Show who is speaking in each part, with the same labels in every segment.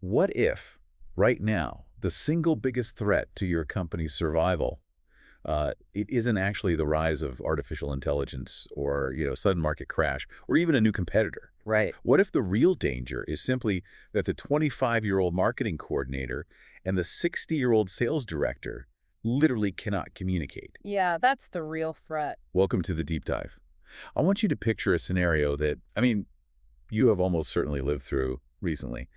Speaker 1: What if, right now, the single biggest threat to your company's survival, it isn't actually the rise of artificial intelligence or, sudden market crash, or even a new competitor?
Speaker 2: Right.
Speaker 1: What if the real danger is simply that the 25-year-old marketing coordinator and the 60-year-old sales director literally cannot communicate?
Speaker 2: Yeah, that's the real threat.
Speaker 1: Welcome to the deep dive. I want you to picture a scenario that, you have almost certainly lived through recently.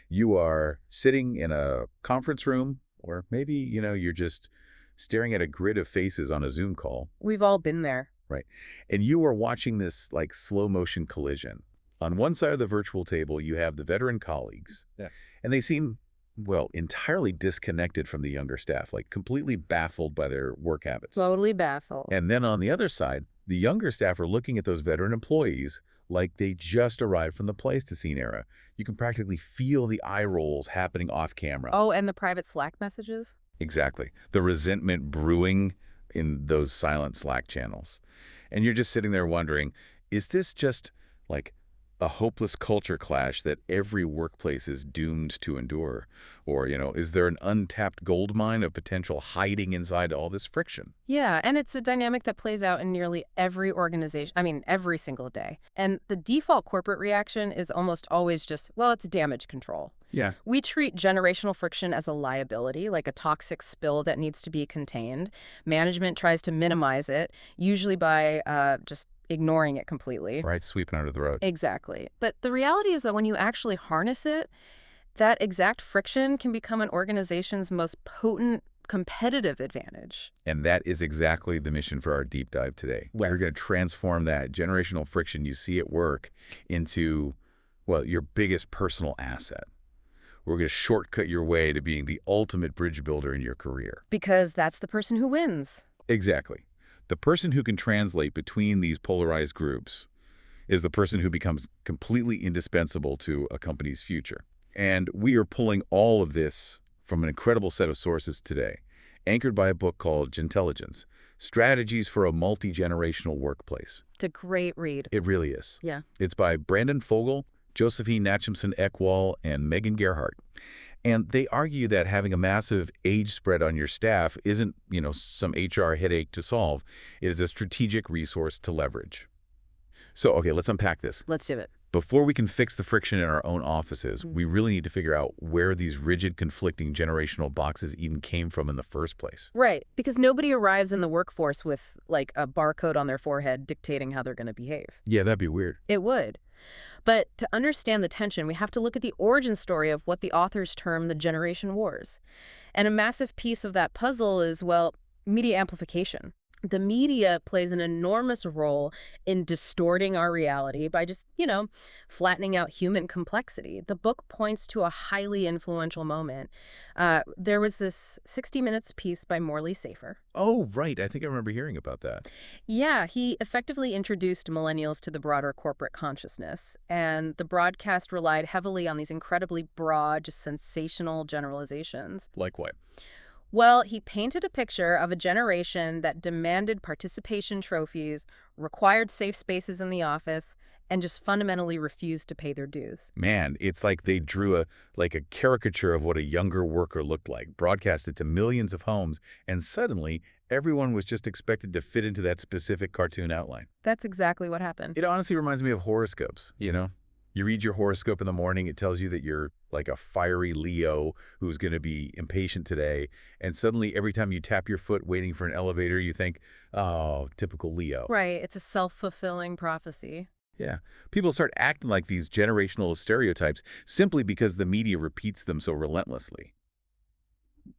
Speaker 1: You are sitting in a conference room, or maybe, you're just staring at a grid of faces on a Zoom call,
Speaker 2: We've all been there.
Speaker 1: right? And you are watching this like slow motion collision. On one side of the virtual table, you have the veteran colleagues,
Speaker 2: Yeah.
Speaker 1: and they seem, well, entirely disconnected from the younger staff, like completely baffled by their work habits.
Speaker 2: Totally baffled.
Speaker 1: And then on the other side, the younger staff are looking at those veteran employees like they just arrived from the Pleistocene era. You can practically feel the eye rolls happening off camera.
Speaker 2: Oh, and the private Slack messages?
Speaker 1: Exactly. The resentment brewing in those silent Slack channels. And you're just sitting there wondering, is this just like a hopeless culture clash that every workplace is doomed to endure? Or, is there an untapped gold mine of potential hiding inside all this friction?
Speaker 2: Yeah, and it's a dynamic that plays out in nearly every organization. Every single day. And the default corporate reaction is almost always just, well, it's damage control.
Speaker 1: Yeah.
Speaker 2: We treat generational friction as a liability, like a toxic spill that needs to be contained. Management tries to minimize it, usually by just ignoring it completely.
Speaker 1: Right, sweeping under the rug.
Speaker 2: Exactly. But the reality is that when you actually harness it, that exact friction can become an organization's most potent competitive advantage.
Speaker 1: And that is exactly the mission for our deep dive today.
Speaker 2: Where?
Speaker 1: We're going to transform that generational friction you see at work into, well, your biggest personal asset. We're going to shortcut your way to being the ultimate bridge builder in your career.
Speaker 2: Because that's the person who wins.
Speaker 1: Exactly. The person who can translate between these polarized groups is the person who becomes completely indispensable to a company's future. And we are pulling all of this from an incredible set of sources today, anchored by a book called Gentelligence, Strategies for a Multi-Generational Workplace.
Speaker 2: It's a great read.
Speaker 1: It really is.
Speaker 2: Yeah.
Speaker 1: It's by Brandon Fogel, Josephine Natchimson-Ekwall, and Megan Gerhardt. And they argue that having a massive age spread on your staff isn't, some HR headache to solve. It is a strategic resource to leverage. So, okay, let's unpack this.
Speaker 2: Let's do it.
Speaker 1: Before we can fix the friction in our own offices, we really need to figure out where these rigid, conflicting generational boxes even came from in the first place.
Speaker 2: Right. Because nobody arrives in the workforce with, like, a barcode on their forehead dictating how they're going to behave.
Speaker 1: Yeah, that'd be weird.
Speaker 2: It would. But to understand the tension, we have to look at the origin story of what the authors term the generation wars. And a massive piece of that puzzle is, well, media amplification. The media plays an enormous role in distorting our reality by just, flattening out human complexity. The book points to a highly influential moment. There was this 60 Minutes piece by Morley Safer.
Speaker 1: Oh, right. I think I remember hearing about that.
Speaker 2: Yeah, he effectively introduced millennials to the broader corporate consciousness, and the broadcast relied heavily on these incredibly broad, just sensational generalizations.
Speaker 1: Like what?
Speaker 2: Well, he painted a picture of a generation that demanded participation trophies, required safe spaces in the office, and just fundamentally refused to pay their dues.
Speaker 1: Man, it's like they drew a caricature of what a younger worker looked like, broadcasted to millions of homes, and suddenly everyone was just expected to fit into that specific cartoon outline.
Speaker 2: That's exactly what happened.
Speaker 1: It honestly reminds me of horoscopes, You read your horoscope in the morning, it tells you that you're like a fiery Leo who's going to be impatient today, and suddenly every time you tap your foot waiting for an elevator, you think, oh, typical Leo.
Speaker 2: Right, it's a self-fulfilling prophecy.
Speaker 1: Yeah. People start acting like these generational stereotypes simply because the media repeats them so relentlessly.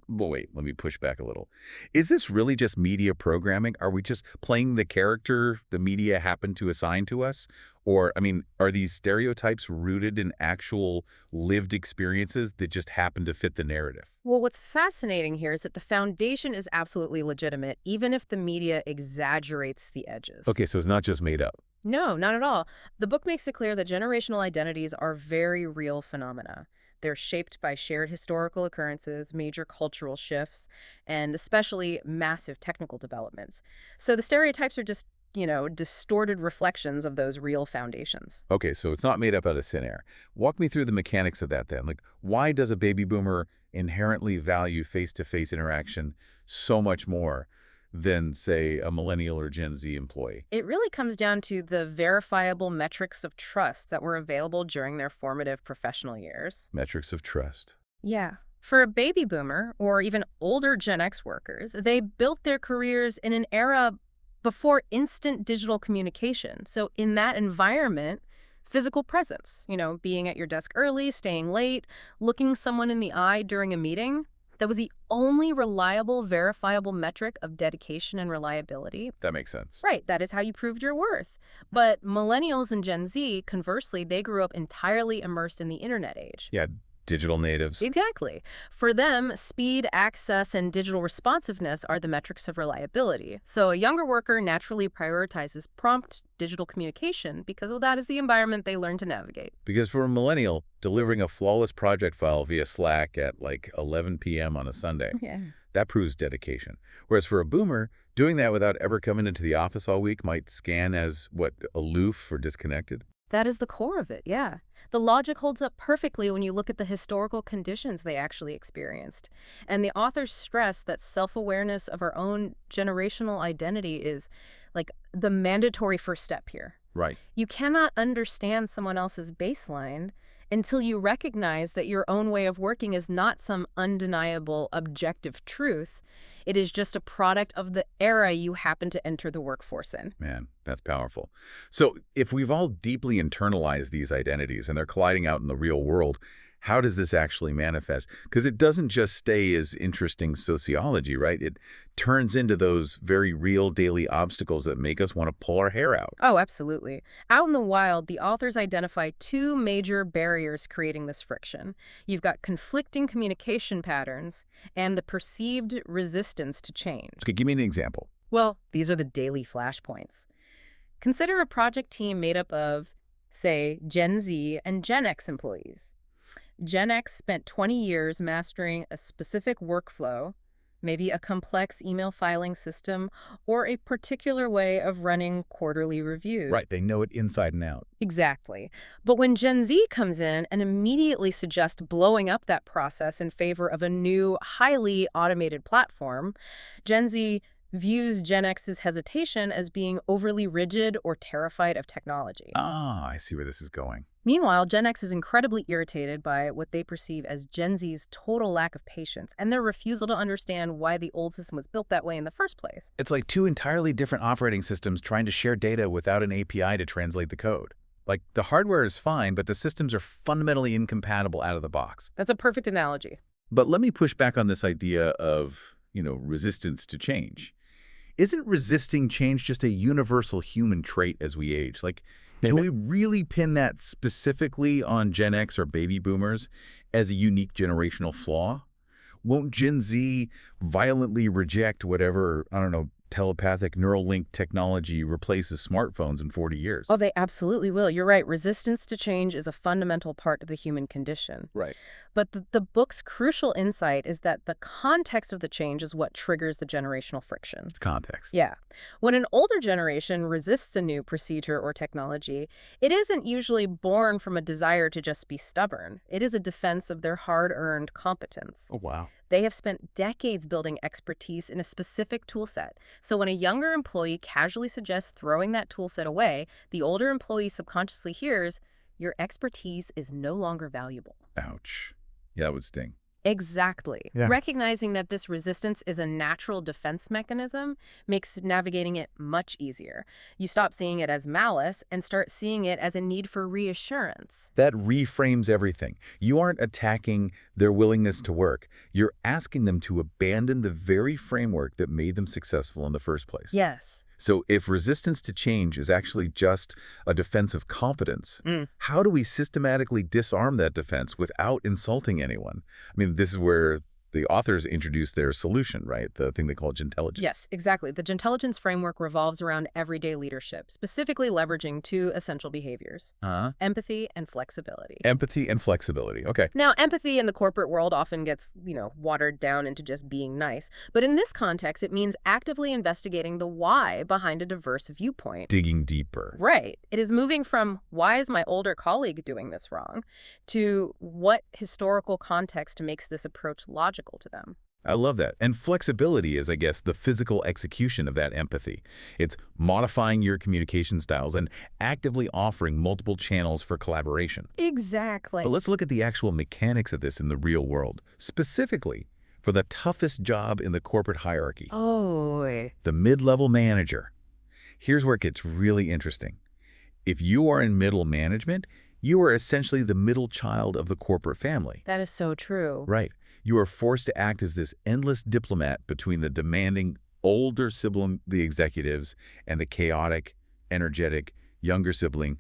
Speaker 1: Well, wait, let me push back a little. Is this really just media programming? Are we just playing the character the media happened to assign to us? Or, are these stereotypes rooted in actual lived experiences that just happen to fit the narrative?
Speaker 2: Well, what's fascinating here is that the foundation is absolutely legitimate, even if the media exaggerates the edges.
Speaker 1: Okay, so it's not just made up.
Speaker 2: No, not at all. The book makes it clear that generational identities are very real phenomena. They're shaped by shared historical occurrences, major cultural shifts, and especially massive technical developments. So the stereotypes are just distorted reflections of those real foundations.
Speaker 1: Okay, so it's not made up out of thin air. Walk me through the mechanics of that then. Like, why does a baby boomer inherently value face-to-face interaction so much more than, say, a millennial or Gen Z employee?
Speaker 2: It really comes down to the verifiable metrics of trust that were available during their formative professional years.
Speaker 1: Metrics of trust.
Speaker 2: Yeah. For a baby boomer or even older Gen X workers, they built their careers in an era before instant digital communication. So in that environment, physical presence, being at your desk early, staying late, looking someone in the eye during a meeting, that was the only reliable, verifiable metric of dedication and reliability.
Speaker 1: That makes sense.
Speaker 2: Right, that is how you proved your worth. But millennials and Gen Z, conversely, they grew up entirely immersed in the internet age.
Speaker 1: Yeah, digital natives.
Speaker 2: Exactly. For them, speed, access, and digital responsiveness are the metrics of reliability. So a younger worker naturally prioritizes prompt digital communication because, well, that is the environment they learn to navigate.
Speaker 1: Because for a millennial, delivering a flawless project file via Slack at like 11 p.m. on a Sunday,
Speaker 2: Yeah.
Speaker 1: that proves dedication. Whereas for a boomer, doing that without ever coming into the office all week might scan as, aloof or disconnected?
Speaker 2: That is the core of it, yeah. The logic holds up perfectly when you look at the historical conditions they actually experienced. And the authors stress that self-awareness of our own generational identity is like the mandatory first step here.
Speaker 1: Right.
Speaker 2: You cannot understand someone else's baseline until you recognize that your own way of working is not some undeniable objective truth. It is just a product of the era you happen to enter the workforce in.
Speaker 1: Man, that's powerful. So if we've all deeply internalized these identities and they're colliding out in the real world, how does this actually manifest? Because it doesn't just stay as interesting sociology, right? It turns into those very real daily obstacles that make us want to pull our hair out.
Speaker 2: Oh, absolutely. Out in the wild, the authors identify two major barriers creating this friction. You've got conflicting communication patterns and the perceived resistance to change.
Speaker 1: Okay, give me an example.
Speaker 2: Well, these are the daily flashpoints. Consider a project team made up of, say, Gen Z and Gen X employees. Gen X spent 20 years mastering a specific workflow, maybe a complex email filing system, or a particular way of running quarterly reviews.
Speaker 1: Right, they know it inside and out.
Speaker 2: Exactly. But when Gen Z comes in and immediately suggests blowing up that process in favor of a new, highly automated platform, Gen Z views Gen X's hesitation as being overly rigid or terrified of technology.
Speaker 1: Ah, I see where this is going.
Speaker 2: Meanwhile, Gen X is incredibly irritated by what they perceive as Gen Z's total lack of patience and their refusal to understand why the old system was built that way in the first place.
Speaker 1: It's like two entirely different operating systems trying to share data without an API to translate the code. Like, the hardware is fine, but the systems are fundamentally incompatible out of the box.
Speaker 2: That's a perfect analogy.
Speaker 1: But let me push back on this idea of, resistance to change. Isn't resisting change just a universal human trait as we age? Like, can we really pin that specifically on Gen X or baby boomers as a unique generational flaw? Won't Gen Z violently reject whatever, telepathic neural link technology replaces smartphones in 40 years?
Speaker 2: Oh, they absolutely will. You're right. Resistance to change is a fundamental part of the human condition.
Speaker 1: Right.
Speaker 2: But the book's crucial insight is that the context of the change is what triggers the generational friction.
Speaker 1: It's context.
Speaker 2: Yeah. When an older generation resists a new procedure or technology, it isn't usually born from a desire to just be stubborn. It is a defense of their hard-earned competence.
Speaker 1: Oh, wow.
Speaker 2: They have spent decades building expertise in a specific toolset. So when a younger employee casually suggests throwing that toolset away, the older employee subconsciously hears, your expertise is no longer valuable.
Speaker 1: Ouch. Yeah, that would sting.
Speaker 2: Exactly.
Speaker 1: Yeah.
Speaker 2: Recognizing that this resistance is a natural defense mechanism makes navigating it much easier. You stop seeing it as malice and start seeing it as a need for reassurance.
Speaker 1: That reframes everything. You aren't attacking their willingness to work. You're asking them to abandon the very framework that made them successful in the first place.
Speaker 2: Yes.
Speaker 1: So if resistance to change is actually just a defense of competence, how do we systematically disarm that defense without insulting anyone? I mean, this is where The authors introduce their solution, right? The thing they call Gentelligence.
Speaker 2: Yes, exactly. The Gentelligence framework revolves around everyday leadership, specifically leveraging two essential behaviors:
Speaker 1: Huh?
Speaker 2: empathy and flexibility.
Speaker 1: Empathy and flexibility. Okay.
Speaker 2: Now, empathy in the corporate world often gets, watered down into just being nice. But in this context, it means actively investigating the why behind a diverse viewpoint.
Speaker 1: Digging deeper.
Speaker 2: Right. It is moving from why is my older colleague doing this wrong to what historical context makes this approach logical to them.
Speaker 1: I love that. And flexibility is, I guess, the physical execution of that empathy. It's modifying your communication styles and actively offering multiple channels for collaboration.
Speaker 2: Exactly.
Speaker 1: But let's look at the actual mechanics of this in the real world, specifically for the toughest job in the corporate hierarchy,
Speaker 2: Oh,
Speaker 1: the mid-level manager. Here's where it gets really interesting. If you are in middle management, you are essentially the middle child of the corporate family.
Speaker 2: that is so true.
Speaker 1: Right. You are forced to act as this endless diplomat between the demanding older sibling, the executives, and the chaotic, energetic, younger sibling,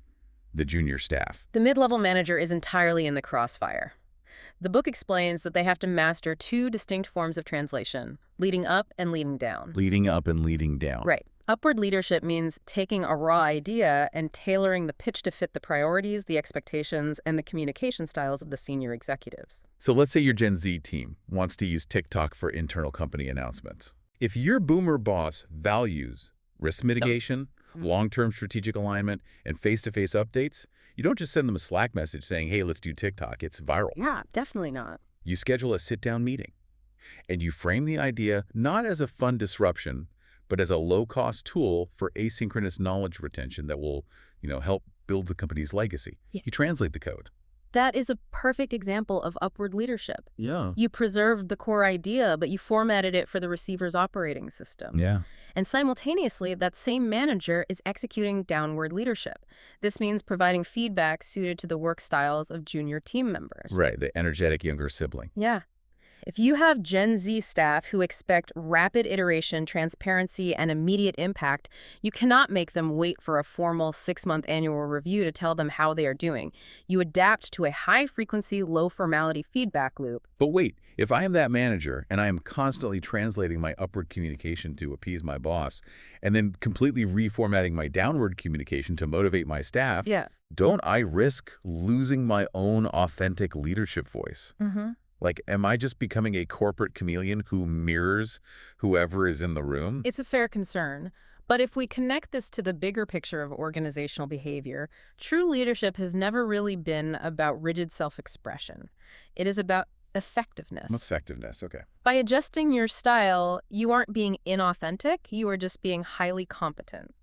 Speaker 1: the junior staff.
Speaker 2: The mid-level manager is entirely in the crossfire. The book explains that they have to master two distinct forms of translation: leading up and leading down.
Speaker 1: Leading up and leading down.
Speaker 2: Right. Upward leadership means taking a raw idea and tailoring the pitch to fit the priorities, the expectations, and the communication styles of the senior executives.
Speaker 1: So let's say your Gen Z team wants to use TikTok for internal company announcements. If your boomer boss values risk mitigation, long-term strategic alignment, and face-to-face updates, you don't just send them a Slack message saying, hey, let's do TikTok. It's viral.
Speaker 2: Yeah, definitely not.
Speaker 1: You schedule a sit-down meeting, and you frame the idea not as a fun disruption, but as a low-cost tool for asynchronous knowledge retention that will, help build the company's legacy.
Speaker 2: Yeah.
Speaker 1: You translate the code.
Speaker 2: That is a perfect example of upward leadership.
Speaker 1: Yeah.
Speaker 2: You preserved the core idea, but you formatted it for the receiver's operating system.
Speaker 1: Yeah.
Speaker 2: And simultaneously, that same manager is executing downward leadership. This means providing feedback suited to the work styles of junior team members.
Speaker 1: Right, the energetic younger sibling.
Speaker 2: Yeah. If you have Gen Z staff who expect rapid iteration, transparency, and immediate impact, you cannot make them wait for a formal 6-month annual review to tell them how they are doing. You adapt to a high-frequency, low-formality feedback loop.
Speaker 1: But wait, if I am that manager and I am constantly translating my upward communication to appease my boss and then completely reformatting my downward communication to motivate my staff,
Speaker 2: Yeah.
Speaker 1: don't I risk losing my own authentic leadership voice?
Speaker 2: Mm-hmm.
Speaker 1: Like, am I just becoming a corporate chameleon who mirrors whoever is in the room?
Speaker 2: It's a fair concern. But if we connect this to the bigger picture of organizational behavior, true leadership has never really been about rigid self-expression. It is about effectiveness.
Speaker 1: Effectiveness, okay.
Speaker 2: By adjusting your style, you aren't being inauthentic, you are just being highly competent.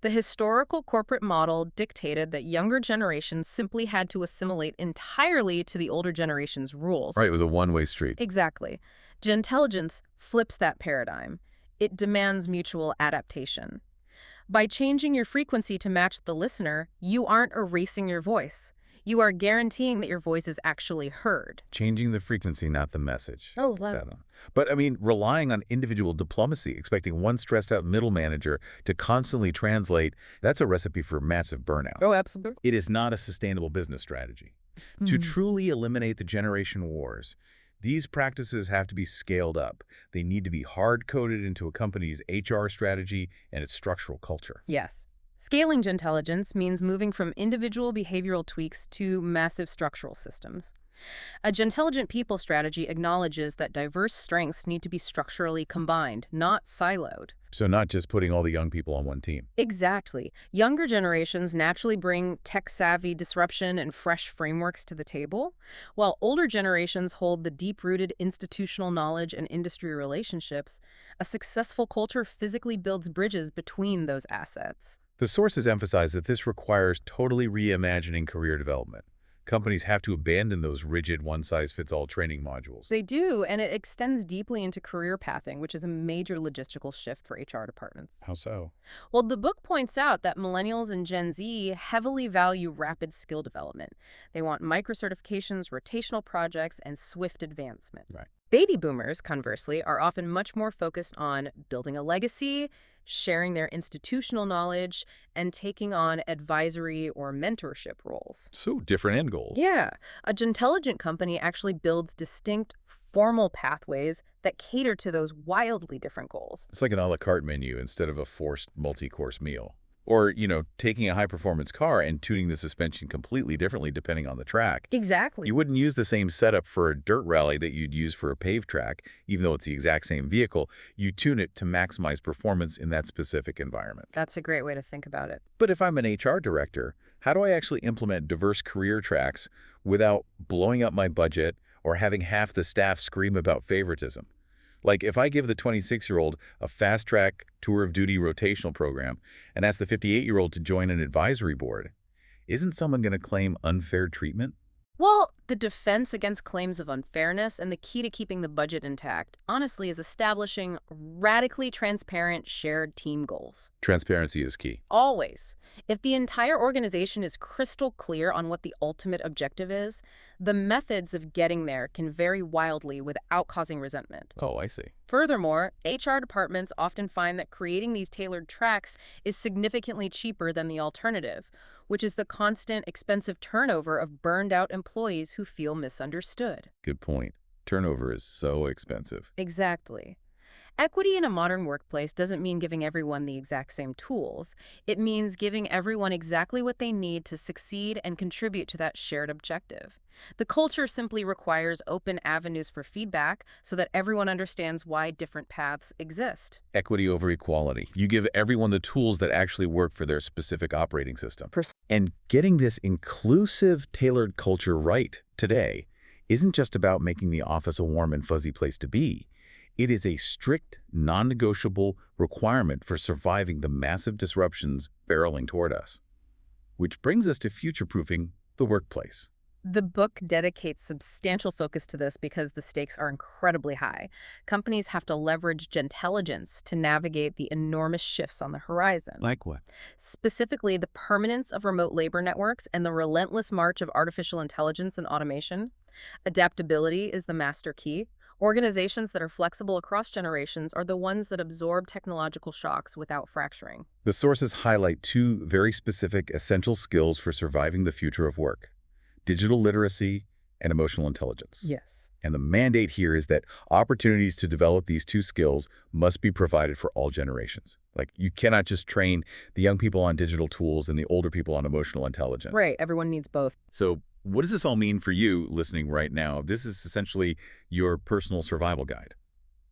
Speaker 2: The historical corporate model dictated that younger generations simply had to assimilate entirely to the older generation's rules.
Speaker 1: Right, it was a one-way street.
Speaker 2: Exactly. Gentelligence flips that paradigm. It demands mutual adaptation. By changing your frequency to match the listener, you aren't erasing your voice. You are guaranteeing that your voice is actually heard.
Speaker 1: Changing the frequency, not the message.
Speaker 2: Oh, love.
Speaker 1: But, I mean, relying on individual diplomacy, expecting one stressed-out middle manager to constantly translate, that's a recipe for massive burnout.
Speaker 2: Oh, absolutely.
Speaker 1: It is not a sustainable business strategy. To truly eliminate the generation wars, these practices have to be scaled up. They need to be hard-coded into a company's HR strategy and its structural culture.
Speaker 2: Yes. Scaling Gentelligence means moving from individual behavioral tweaks to massive structural systems. A Gentelligent people strategy acknowledges that diverse strengths need to be structurally combined, not siloed.
Speaker 1: So not just putting all the young people on one team.
Speaker 2: Exactly. Younger generations naturally bring tech-savvy disruption and fresh frameworks to the table, while older generations hold the deep-rooted institutional knowledge and industry relationships. A successful culture physically builds bridges between those assets.
Speaker 1: The sources emphasize that this requires totally reimagining career development. Companies have to abandon those rigid one-size-fits-all training modules.
Speaker 2: They do, and it extends deeply into career pathing, which is a major logistical shift for HR departments.
Speaker 1: How so?
Speaker 2: Well, the book points out that millennials and Gen Z heavily value rapid skill development. They want micro-certifications, rotational projects, and swift advancement.
Speaker 1: Right.
Speaker 2: Baby boomers, conversely, are often much more focused on building a legacy, sharing their institutional knowledge, and taking on advisory or mentorship roles.
Speaker 1: So different end goals.
Speaker 2: Yeah, a Gentelligent company actually builds distinct, formal pathways that cater to those wildly different goals.
Speaker 1: It's like an a la carte menu instead of a forced multi-course meal. Or, taking a high-performance car and tuning the suspension completely differently depending on the track.
Speaker 2: Exactly.
Speaker 1: You wouldn't use the same setup for a dirt rally that you'd use for a paved track, even though it's the exact same vehicle. You tune it to maximize performance in that specific environment.
Speaker 2: That's a great way to think about it.
Speaker 1: But if I'm an HR director, how do I actually implement diverse career tracks without blowing up my budget or having half the staff scream about favoritism? Like if I give the 26-year-old a fast-track tour of duty rotational program and ask the 58-year-old to join an advisory board, isn't someone going to claim unfair treatment?
Speaker 2: Well, the defense against claims of unfairness and the key to keeping the budget intact, honestly, is establishing radically transparent shared team goals.
Speaker 1: Transparency is key.
Speaker 2: Always. If the entire organization is crystal clear on what the ultimate objective is, the methods of getting there can vary wildly without causing resentment.
Speaker 1: Oh, I see.
Speaker 2: Furthermore, HR departments often find that creating these tailored tracks is significantly cheaper than the alternative, which is the constant, expensive turnover of burned-out employees who feel misunderstood.
Speaker 1: Good point. Turnover is so expensive.
Speaker 2: Exactly. Equity in a modern workplace doesn't mean giving everyone the exact same tools. It means giving everyone exactly what they need to succeed and contribute to that shared objective. The culture simply requires open avenues for feedback so that everyone understands why different paths exist.
Speaker 1: Equity over equality. You give everyone the tools that actually work for their specific operating system. And getting this inclusive, tailored culture right today isn't just about making the office a warm and fuzzy place to be. It is a strict, non-negotiable requirement for surviving the massive disruptions barreling toward us. Which brings us to future-proofing the workplace.
Speaker 2: The book dedicates substantial focus to this because the stakes are incredibly high. Companies have to leverage Gentelligence to navigate the enormous shifts on the horizon.
Speaker 1: Like what?
Speaker 2: Specifically, the permanence of remote labor networks and the relentless march of artificial intelligence and automation. Adaptability is the master key. Organizations that are flexible across generations are the ones that absorb technological shocks without fracturing.
Speaker 1: The sources highlight two very specific essential skills for surviving the future of work: digital literacy and emotional intelligence.
Speaker 2: Yes.
Speaker 1: And the mandate here is that opportunities to develop these two skills must be provided for all generations. Like, you cannot just train the young people on digital tools and the older people on emotional intelligence.
Speaker 2: Right. Everyone needs both.
Speaker 1: So what does this all mean for you listening right now? This is essentially your personal survival guide.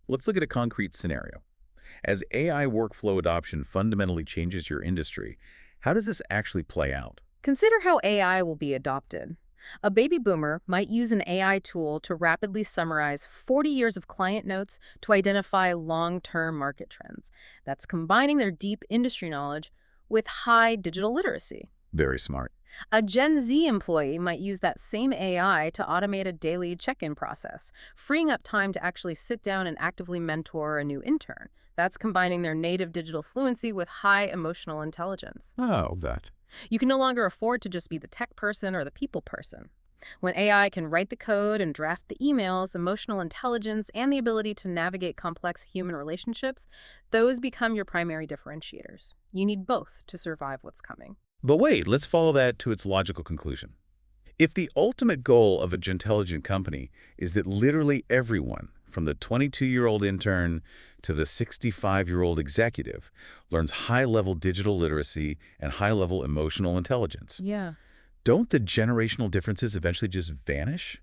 Speaker 1: Let's look at a concrete scenario. As AI workflow adoption fundamentally changes your industry, how does this actually play out?
Speaker 2: Consider how AI will be adopted. A baby boomer might use an AI tool to rapidly summarize 40 years of client notes to identify long-term market trends. That's combining their deep industry knowledge with high digital literacy.
Speaker 1: Very smart.
Speaker 2: A Gen Z employee might use that same AI to automate a daily check-in process, freeing up time to actually sit down and actively mentor a new intern. That's combining their native digital fluency with high emotional intelligence.
Speaker 1: Oh, that.
Speaker 2: You can no longer afford to just be the tech person or the people person. When AI can write the code and draft the emails, emotional intelligence, and the ability to navigate complex human relationships, those become your primary differentiators. You need both to survive what's coming.
Speaker 1: But wait, let's follow that to its logical conclusion. If the ultimate goal of a Gentelligent company is that literally everyone, from the 22-year-old intern to the 65-year-old executive, learns high-level digital literacy and high-level emotional intelligence,
Speaker 2: Yeah.
Speaker 1: don't the generational differences eventually just vanish?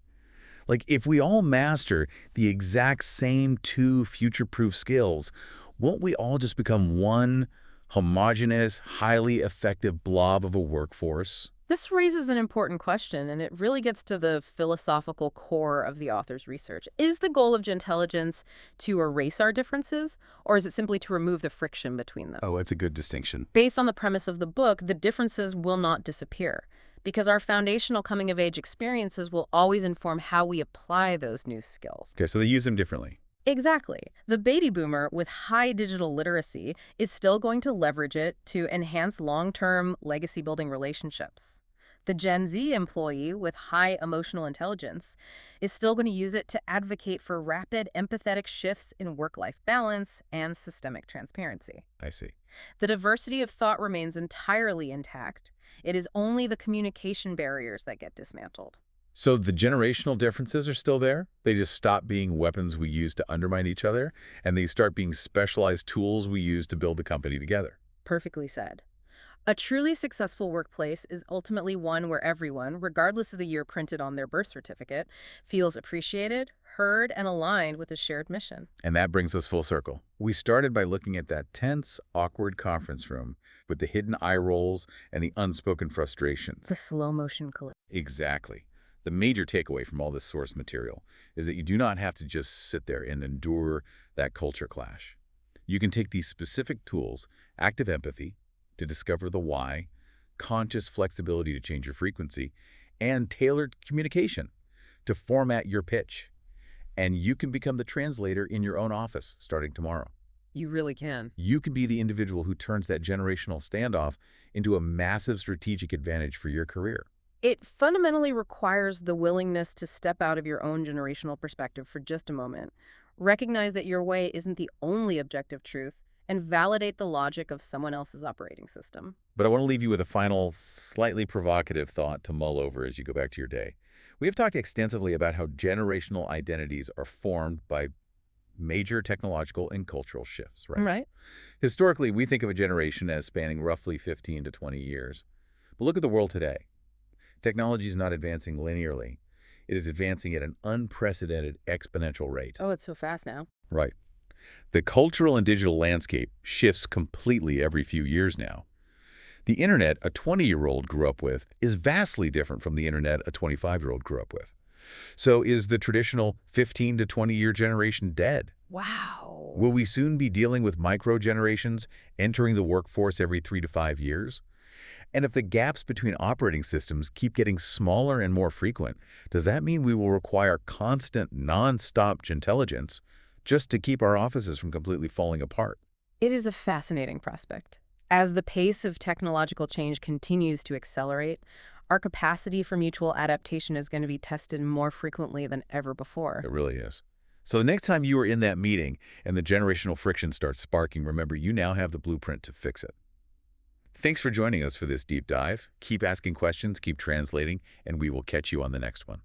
Speaker 1: Like, if we all master the exact same two future-proof skills, won't we all just become one homogeneous, highly effective blob of a workforce?
Speaker 2: This raises an important question, and it really gets to the philosophical core of the author's research. Is the goal of Gentelligence to erase our differences, or is it simply to remove the friction between them?
Speaker 1: Oh, that's a good distinction.
Speaker 2: Based on the premise of the book, the differences will not disappear, because our foundational coming-of-age experiences will always inform how we apply those new skills.
Speaker 1: Okay, so they use them differently.
Speaker 2: Exactly. The baby boomer with high digital literacy is still going to leverage it to enhance long-term legacy-building relationships. The Gen Z employee with high emotional intelligence is still going to use it to advocate for rapid, empathetic shifts in work-life balance and systemic transparency.
Speaker 1: I see.
Speaker 2: The diversity of thought remains entirely intact. It is only the communication barriers that get dismantled.
Speaker 1: So the generational differences are still there? They just stop being weapons we use to undermine each other, and they start being specialized tools we use to build the company together.
Speaker 2: Perfectly said. A truly successful workplace is ultimately one where everyone, regardless of the year printed on their birth certificate, feels appreciated, heard, and aligned with a shared mission.
Speaker 1: And that brings us full circle. We started by looking at that tense, awkward conference room with the hidden eye rolls and the unspoken frustrations.
Speaker 2: The slow motion collapse.
Speaker 1: Exactly. The major takeaway from all this source material is that you do not have to just sit there and endure that culture clash. You can take these specific tools, active empathy, to discover the why, conscious flexibility to change your frequency, and tailored communication to format your pitch. And you can become the translator in your own office starting tomorrow.
Speaker 2: You really can.
Speaker 1: You can be the individual who turns that generational standoff into a massive strategic advantage for your career.
Speaker 2: It fundamentally requires the willingness to step out of your own generational perspective for just a moment, recognize that your way isn't the only objective truth, and validate the logic of someone else's operating system.
Speaker 1: But I want to leave you with a final, slightly provocative thought to mull over as you go back to your day. We have talked extensively about how generational identities are formed by major technological and cultural shifts, right?
Speaker 2: Right.
Speaker 1: Historically, we think of a generation as spanning roughly 15 to 20 years. But look at the world today. Technology is not advancing linearly. It is advancing at an unprecedented exponential rate.
Speaker 2: Oh, it's so fast now.
Speaker 1: Right. The cultural and digital landscape shifts completely every few years now. The internet a 20-year-old grew up with is vastly different from the internet a 25-year-old grew up with. So is the traditional 15 to 20-year generation dead?
Speaker 2: Wow.
Speaker 1: Will we soon be dealing with micro-generations entering the workforce every 3 to 5 years? And if the gaps between operating systems keep getting smaller and more frequent, does that mean we will require constant, non-stop intelligence just to keep our offices from completely falling apart?
Speaker 2: It is a fascinating prospect. As the pace of technological change continues to accelerate, our capacity for mutual adaptation is going to be tested more frequently than ever before.
Speaker 1: It really is. So the next time you are in that meeting and the generational friction starts sparking, remember you now have the blueprint to fix it. Thanks for joining us for this deep dive. Keep asking questions, keep translating, and we will catch you on the next one.